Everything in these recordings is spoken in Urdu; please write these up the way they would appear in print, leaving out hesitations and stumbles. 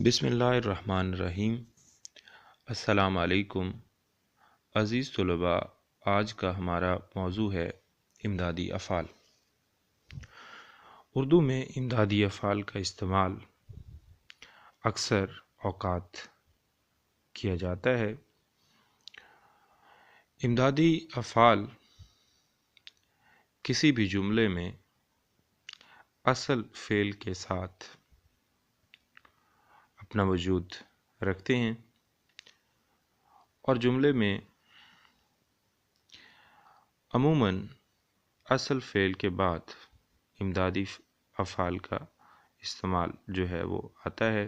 بسم اللہ الرحمن الرحیم۔ السلام علیکم عزیز طلباء، آج کا ہمارا موضوع ہے امدادی افعال۔ اردو میں امدادی افعال کا استعمال اکثر اوقات کیا جاتا ہے۔ امدادی افعال کسی بھی جملے میں اصل فعل کے ساتھ اپنا وجود رکھتے ہیں اور جملے میں عموماً اصل فعل کے بعد امدادی افعال کا استعمال جو ہے وہ آتا ہے۔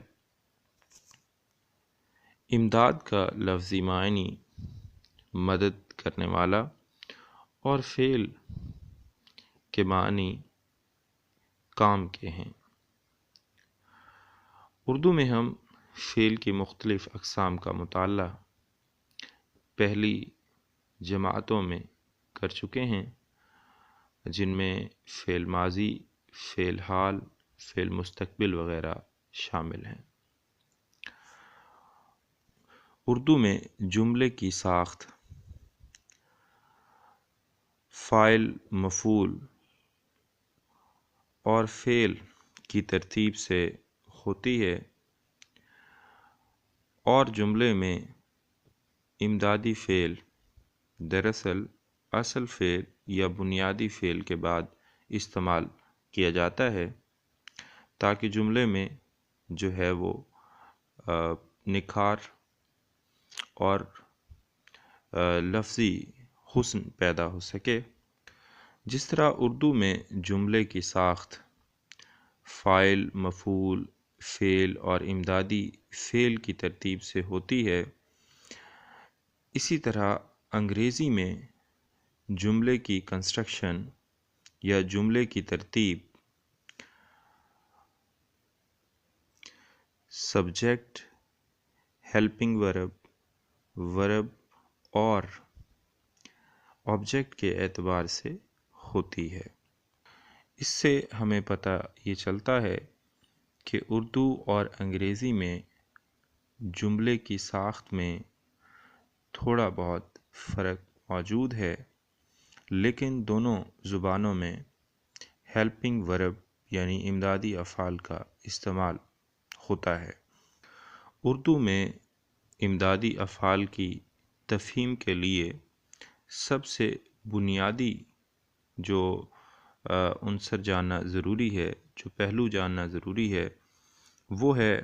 امداد کا لفظی معنی مدد کرنے والا اور فعل کے معنی کام کے ہیں۔ اردو میں ہم فعل کی مختلف اقسام کا مطالعہ پہلی جماعتوں میں کر چکے ہیں، جن میں فعل ماضی، فعل حال، فعل مستقبل وغیرہ شامل ہیں۔ اردو میں جملے کی ساخت فاعل، مفعول اور فعل کی ترتیب سے ہوتی ہے اور جملے میں امدادی فعل دراصل اصل فعل یا بنیادی فعل کے بعد استعمال کیا جاتا ہے تاکہ جملے میں جو ہے وہ نکھار اور لفظی حسن پیدا ہو سکے۔ جس طرح اردو میں جملے کی ساخت فاعل، مفعول، فعل اور امدادی فعل کی ترتیب سے ہوتی ہے، اسی طرح انگریزی میں جملے کی کنسٹرکشن یا جملے کی ترتیب سبجیکٹ، ہیلپنگ ورب، ورب اور آبجیکٹ کے اعتبار سے ہوتی ہے۔ اس سے ہمیں پتہ یہ چلتا ہے کہ اردو اور انگریزی میں جملے کی ساخت میں تھوڑا بہت فرق موجود ہے، لیکن دونوں زبانوں میں ہیلپنگ ورب یعنی امدادی افعال کا استعمال ہوتا ہے۔ اردو میں امدادی افعال کی تفہیم کے لیے سب سے بنیادی جو عنصر جاننا ضروری ہے، جو پہلو جاننا ضروری ہے، وہ ہے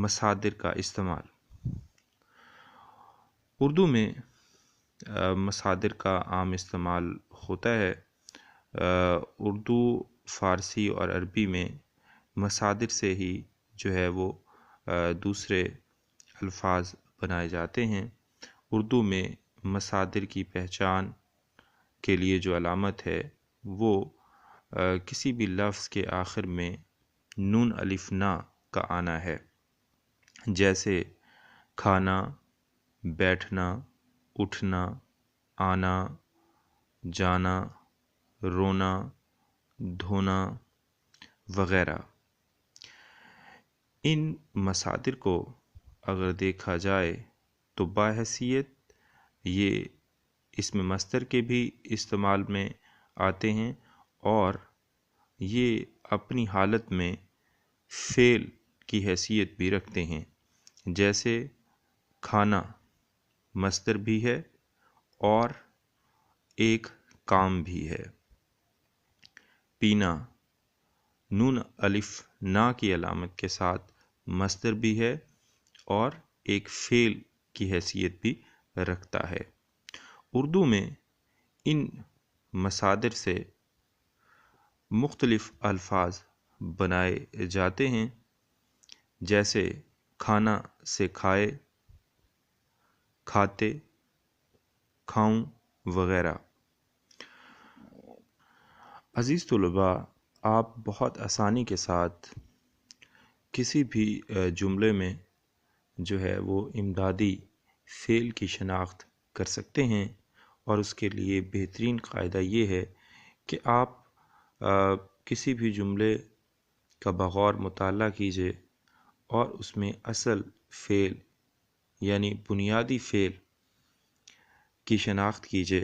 مصادر کا استعمال۔ اردو میں مصادر کا عام استعمال ہوتا ہے۔ اردو، فارسی اور عربی میں مصادر سے ہی جو ہے وہ دوسرے الفاظ بنائے جاتے ہیں۔ اردو میں مصادر کی پہچان کے لیے جو علامت ہے وہ کسی بھی لفظ کے آخر میں نون الف نا کا آنا ہے، جیسے کھانا، بیٹھنا، اٹھنا، آنا، جانا، رونا، دھونا وغیرہ۔ ان مصادر کو اگر دیکھا جائے تو بحیثیت یہ اسم مصدر کے بھی استعمال میں آتے ہیں اور یہ اپنی حالت میں فعل کی حیثیت بھی رکھتے ہیں، جیسے کھانا مصدر بھی ہے اور ایک کام بھی ہے، پینا نون الف نا کی علامت کے ساتھ مصدر بھی ہے اور ایک فعل کی حیثیت بھی رکھتا ہے۔ اردو میں ان مصادر سے مختلف الفاظ بنائے جاتے ہیں، جیسے کھانا سے کھائے، کھاتے، کھاؤں وغیرہ۔ عزیز طلباء، آپ بہت آسانی کے ساتھ کسی بھی جملے میں جو ہے وہ امدادی فعل کی شناخت کر سکتے ہیں، اور اس کے لیے بہترین قاعدہ یہ ہے کہ آپ کسی بھی جملے کا بغور مطالعہ کیجئے اور اس میں اصل فعل یعنی بنیادی فعل کی شناخت کیجیے،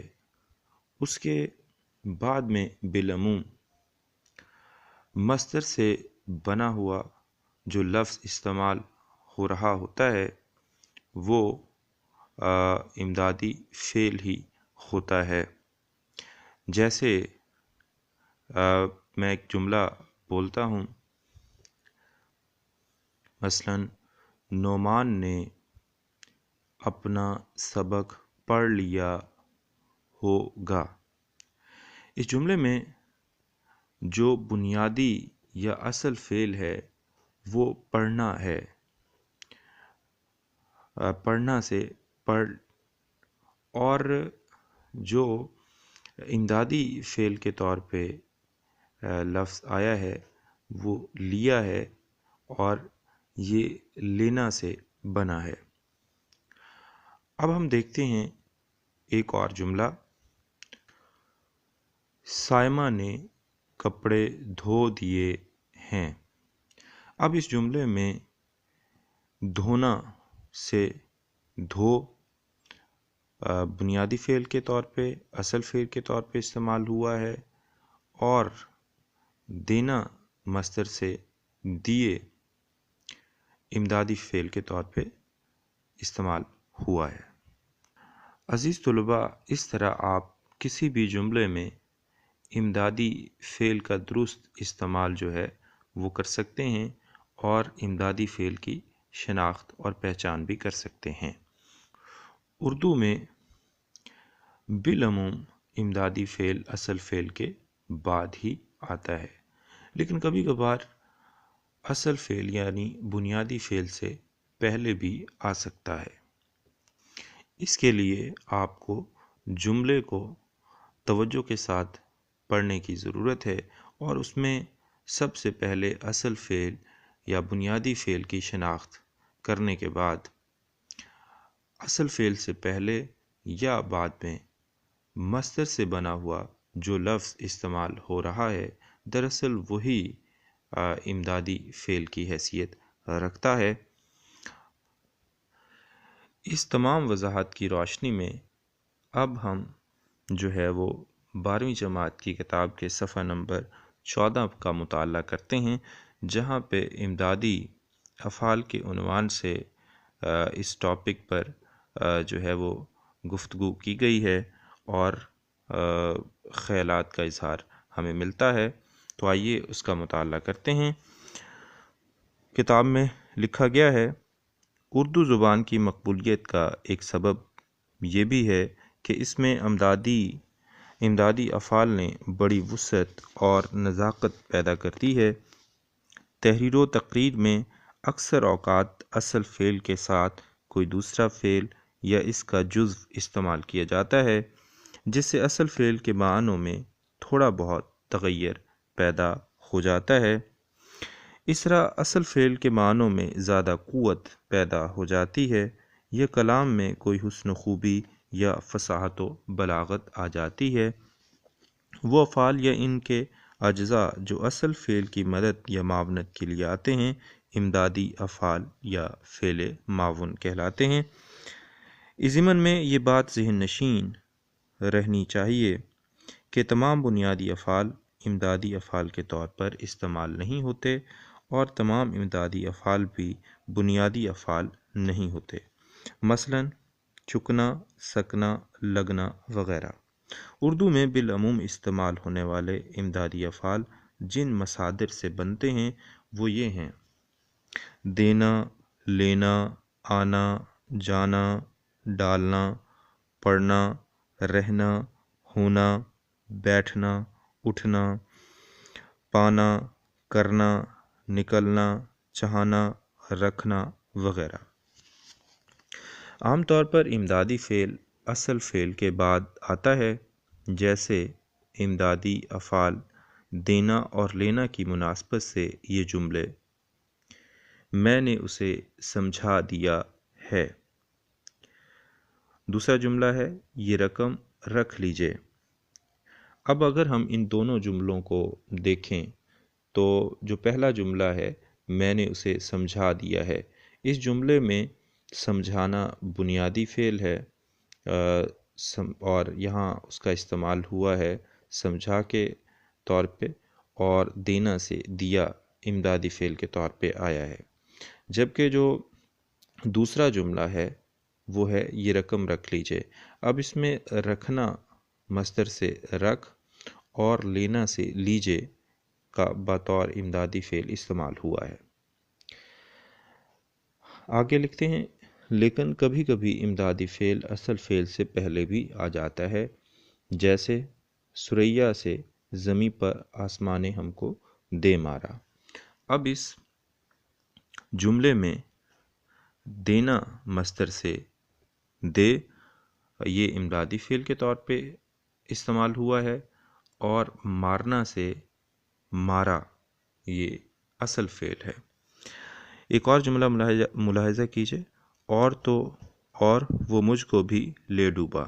اس کے بعد میں بالعموم مصدر سے بنا ہوا جو لفظ استعمال ہو رہا ہوتا ہے وہ امدادی فعل ہی ہوتا ہے۔ جیسے میں ایک جملہ بولتا ہوں، مثلا نعمان نے اپنا سبق پڑھ لیا ہوگا۔ اس جملے میں جو بنیادی یا اصل فعل ہے وہ پڑھنا ہے، پڑھنا سے پڑھ، اور جو امدادی فعل کے طور پہ لفظ آیا ہے وہ لیا ہے، اور یہ لینا سے بنا ہے۔ اب ہم دیکھتے ہیں ایک اور جملہ، سائمہ نے کپڑے دھو دیے ہیں۔ اب اس جملے میں دھونا سے دھو بنیادی فعل کے طور پہ، اصل فعل کے طور پہ استعمال ہوا ہے، اور دینا مصدر سے دیے امدادی فعل کے طور پہ استعمال ہوا ہے۔ عزیز طلباء، اس طرح آپ کسی بھی جملے میں امدادی فعل کا درست استعمال جو ہے وہ کر سکتے ہیں، اور امدادی فعل کی شناخت اور پہچان بھی کر سکتے ہیں۔ اردو میں بالعموم امدادی فعل اصل فعل کے بعد ہی آتا ہے، لیکن کبھی کبھار اصل فعل یعنی بنیادی فعل سے پہلے بھی آ سکتا ہے۔ اس کے لیے آپ کو جملے کو توجہ کے ساتھ پڑھنے کی ضرورت ہے، اور اس میں سب سے پہلے اصل فعل یا بنیادی فعل کی شناخت کرنے کے بعد اصل فعل سے پہلے یا بعد میں مصدر سے بنا ہوا جو لفظ استعمال ہو رہا ہے دراصل وہی امدادی فعل کی حیثیت رکھتا ہے۔ اس تمام وضاحت کی روشنی میں اب ہم جو ہے وہ 12ویں جماعت کی کتاب کے صفحہ نمبر 14 کا مطالعہ کرتے ہیں، جہاں پہ امدادی افعال کے عنوان سے اس ٹاپک پر جو ہے وہ گفتگو کی گئی ہے، اور خیالات کا اظہار ہمیں ملتا ہے۔ تو آئیے اس کا مطالعہ کرتے ہیں۔ کتاب میں لکھا گیا ہے، اردو زبان کی مقبولیت کا ایک سبب یہ بھی ہے کہ اس میں امدادی افعال نے بڑی وسعت اور نزاکت پیدا کرتی ہے۔ تحریر و تقریر میں اکثر اوقات اصل فعل کے ساتھ کوئی دوسرا فعل یا اس کا جزو استعمال کیا جاتا ہے، جس سے اصل فعل کے معنوں میں تھوڑا بہت تغیر پیدا ہو جاتا ہے۔ اس طرح اصل فعل کے معنوں میں زیادہ قوت پیدا ہو جاتی ہے، یا کلام میں کوئی حسن و خوبی یا فصاحت و بلاغت آ جاتی ہے۔ وہ افعال یا ان کے اجزاء جو اصل فعل کی مدد یا معاونت کے لیے آتے ہیں امدادی افعال یا فعل معاون کہلاتے ہیں۔ اس ضمن میں یہ بات ذہن نشین رہنی چاہیے کہ تمام بنیادی افعال امدادی افعال کے طور پر استعمال نہیں ہوتے، اور تمام امدادی افعال بھی بنیادی افعال نہیں ہوتے۔ مثلا چکنا، سکنا، لگنا وغیرہ۔ اردو میں بالعموم استعمال ہونے والے امدادی افعال جن مصادر سے بنتے ہیں وہ یہ ہیں: دینا، لینا، آنا، جانا، ڈالنا، پڑھنا، رہنا، ہونا، بیٹھنا، اٹھنا، پانا، کرنا، نکلنا، چاہنا، رکھنا وغیرہ۔ عام طور پر امدادی فعل اصل فعل کے بعد آتا ہے، جیسے امدادی افعال دینا اور لینا کی مناسبت سے یہ جملے: میں نے اسے سمجھا دیا ہے۔ دوسرا جملہ ہے، یہ رقم رکھ لیجئے۔ اب اگر ہم ان دونوں جملوں کو دیکھیں تو جو پہلا جملہ ہے میں نے اسے سمجھا دیا ہے۔ اس جملے میں سمجھانا بنیادی فعل ہے اور یہاں اس کا استعمال ہوا ہے سمجھا کے طور پہ، اور دینا سے دیا امدادی فعل کے طور پہ آیا ہے۔ جبکہ جو دوسرا جملہ ہے وہ ہے یہ رقم رکھ لیجئے۔ اب اس میں رکھنا مصدر سے رکھ اور لینا سے لیجئے کا بطور امدادی فعل استعمال ہوا ہے۔ آگے لکھتے ہیں، لیکن کبھی کبھی امدادی فعل اصل فعل سے پہلے بھی آ جاتا ہے، جیسے ثریا سے زمیں پر آسمان نے ہم کو دے مارا۔ اب اس جملے میں دینا مصدر سے دے یہ امدادی فعل کے طور پہ استعمال ہوا ہے، اور مارنا سے مارا یہ اصل فعل ہے۔ ایک اور جملہ ملاحظہ کیجئے، اور تو اور وہ مجھ کو بھی لے ڈوبا۔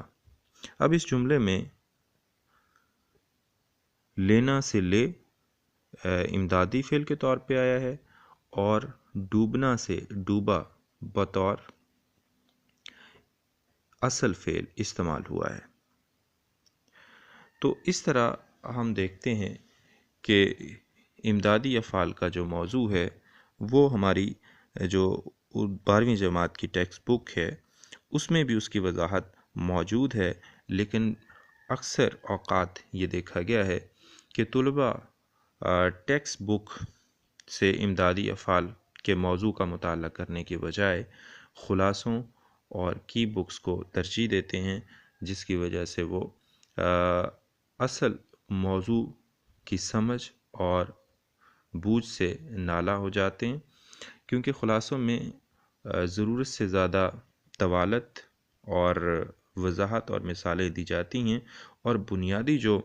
اب اس جملے میں لینا سے لے امدادی فعل کے طور پہ آیا ہے، اور ڈوبنا سے ڈوبا بطور اصل فعل استعمال ہوا ہے۔ تو اس طرح ہم دیکھتے ہیں کہ امدادی افعال کا جو موضوع ہے وہ ہماری جو 12ویں جماعت کی ٹیکسٹ بک ہے اس میں بھی اس کی وضاحت موجود ہے، لیکن اکثر اوقات یہ دیکھا گیا ہے کہ طلباء ٹیکسٹ بک سے امدادی افعال کے موضوع کا مطالعہ کرنے کے بجائے خلاصوں اور کی بکس کو ترجیح دیتے ہیں، جس کی وجہ سے وہ اصل موضوع کی سمجھ اور بوجھ سے نالا ہو جاتے ہیں، کیونکہ خلاصوں میں ضرورت سے زیادہ طوالت اور وضاحت اور مثالیں دی جاتی ہیں، اور بنیادی جو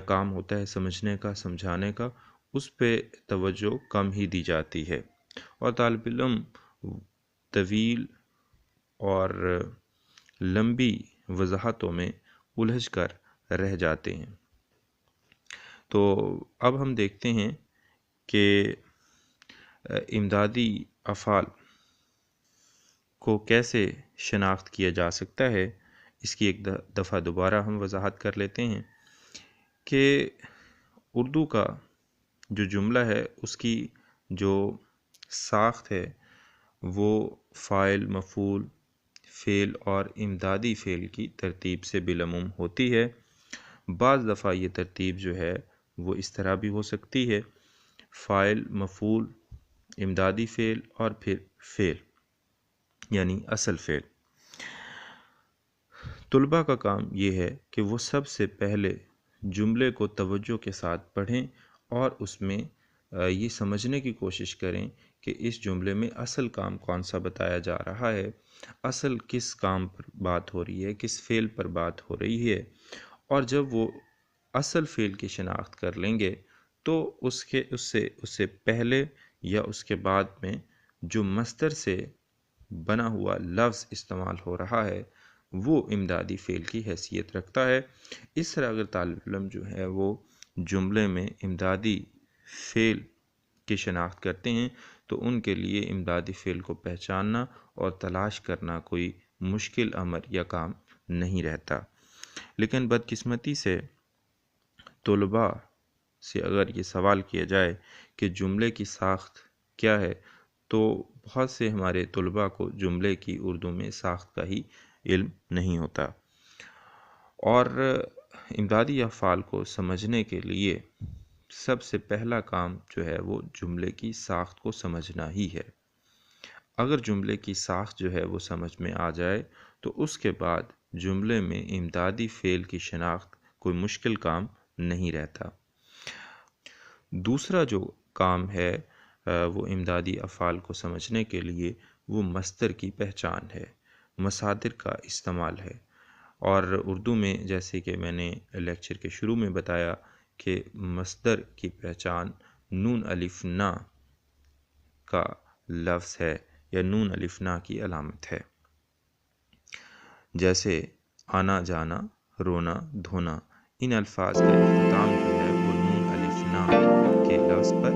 کام ہوتا ہے سمجھنے کا، سمجھانے کا، اس پہ توجہ کم ہی دی جاتی ہے، اور طالب علم طویل اور لمبی وضاحتوں میں الجھ کر رہ جاتے ہیں۔ تو اب ہم دیکھتے ہیں کہ امدادی افعال کو کیسے شناخت کیا جا سکتا ہے۔ اس کی ایک دفعہ دوبارہ ہم وضاحت کر لیتے ہیں کہ اردو کا جو جملہ ہے اس کی جو ساخت ہے وہ فاعل، مفعول، فعل اور امدادی فعل کی ترتیب سے بالعموم ہوتی ہے۔ بعض دفعہ یہ ترتیب جو ہے وہ اس طرح بھی ہو سکتی ہے، فاعل، مفعول، امدادی فعل اور پھر فعل یعنی اصل فعل۔ طلباء کا کام یہ ہے کہ وہ سب سے پہلے جملے کو توجہ کے ساتھ پڑھیں اور اس میں یہ سمجھنے کی کوشش کریں کہ اس جملے میں اصل کام کون سا بتایا جا رہا ہے، اصل کس کام پر بات ہو رہی ہے، کس فعل پر بات ہو رہی ہے، اور جب وہ اصل فعل کی شناخت کر لیں گے تو اس سے پہلے یا اس کے بعد میں جو مصدر سے بنا ہوا لفظ استعمال ہو رہا ہے وہ امدادی فعل کی حیثیت رکھتا ہے۔ اس طرح اگر طالب علم جو ہے وہ جملے میں امدادی فعل کی شناخت کرتے ہیں تو ان کے لیے امدادی فعل کو پہچاننا اور تلاش کرنا کوئی مشکل امر یا کام نہیں رہتا۔ لیکن بدقسمتی سے طلباء سے اگر یہ سوال کیا جائے کہ جملے کی ساخت کیا ہے تو بہت سے ہمارے طلباء کو جملے کی اردو میں ساخت کا ہی علم نہیں ہوتا، اور امدادی افعال کو سمجھنے کے لیے سب سے پہلا کام جو ہے وہ جملے کی ساخت کو سمجھنا ہی ہے۔ اگر جملے کی ساخت جو ہے وہ سمجھ میں آ جائے تو اس کے بعد جملے میں امدادی فعل کی شناخت کوئی مشکل کام نہیں رہتا۔ دوسرا جو کام ہے وہ امدادی افعال کو سمجھنے کے لیے وہ مصدر کی پہچان ہے، مصادر کا استعمال ہے، اور اردو میں جیسے کہ میں نے لیکچر کے شروع میں بتایا کہ مصدر کی پہچان نون الف نا کا لفظ ہے یا نون الف نا کی علامت ہے، جیسے آنا، جانا، رونا، دھونا، ان الفاظ کا اختتام جو ہے وہ نون الف نا کے لفظ پر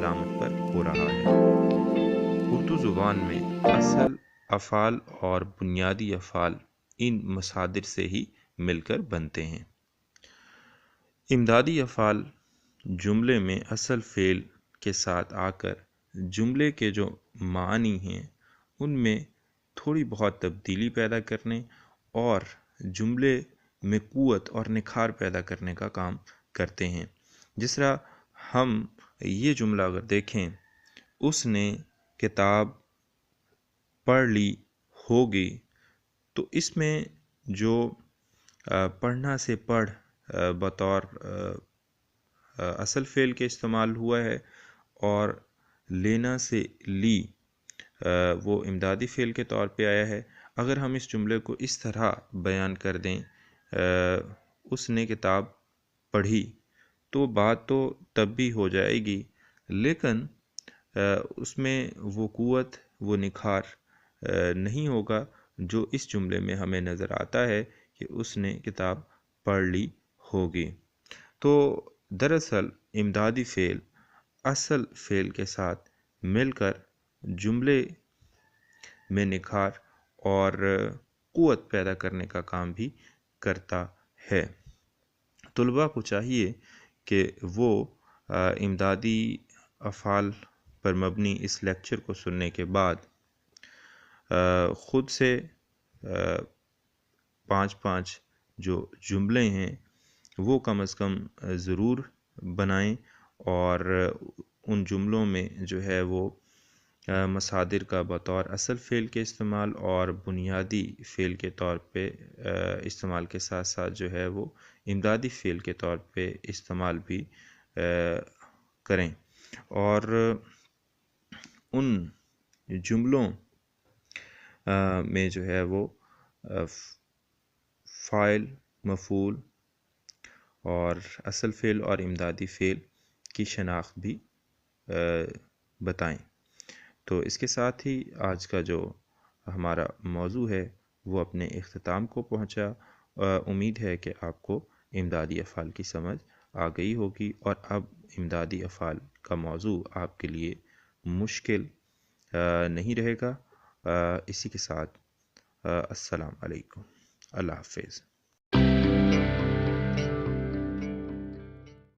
علامت پر ہو رہا ہے۔ اردو زبان میں اصل افعال اور بنیادی افعال ان مصادر سے ہی مل کر بنتے ہیں۔ امدادی افعال جملے میں اصل فعل کے ساتھ آ کر جملے کے جو معنی ہیں ان میں تھوڑی بہت تبدیلی پیدا کرنے اور جملے میں قوت اور نکھار پیدا کرنے کا کام کرتے ہیں۔ جس طرح ہم یہ جملہ اگر دیکھیں، اس نے کتاب پڑھ لی ہوگی، تو اس میں جو پڑھنا سے پڑھ بطور اصل فعل کے استعمال ہوا ہے اور لینا سے لی وہ امدادی فعل کے طور پہ آیا ہے۔ اگر ہم اس جملے کو اس طرح بیان کر دیں، اس نے کتاب پڑھی، تو بات تو تب بھی ہو جائے گی، لیکن اس میں وہ قوت، وہ نکھار نہیں ہوگا جو اس جملے میں ہمیں نظر آتا ہے کہ اس نے کتاب پڑھ لی ہوگی۔ تو دراصل امدادی فعل اصل فعل کے ساتھ مل کر جملے میں نکھار اور قوت پیدا کرنے کا کام بھی کرتا ہے۔ طلباء کو چاہیے کہ وہ امدادی افعال پر مبنی اس لیکچر کو سننے کے بعد خود سے 5 جو جملے ہیں وہ کم از کم ضرور بنائیں، اور ان جملوں میں جو ہے وہ مصادر کا بطور اصل فعل کے استعمال اور بنیادی فعل کے طور پہ استعمال کے ساتھ ساتھ جو ہے وہ امدادی فعل کے طور پہ استعمال بھی کریں، اور ان جملوں میں جو ہے وہ فاعل، مفعول اور اصل فعل اور امدادی فعل کی شناخت بھی بتائیں۔ تو اس کے ساتھ ہی آج کا جو ہمارا موضوع ہے وہ اپنے اختتام کو پہنچا۔ امید ہے کہ آپ کو امدادی افعال کی سمجھ آ گئی ہوگی، اور اب امدادی افعال کا موضوع آپ کے لیے مشکل نہیں رہے گا۔ اسی کے ساتھ السلام علیکم، اللہ حافظ۔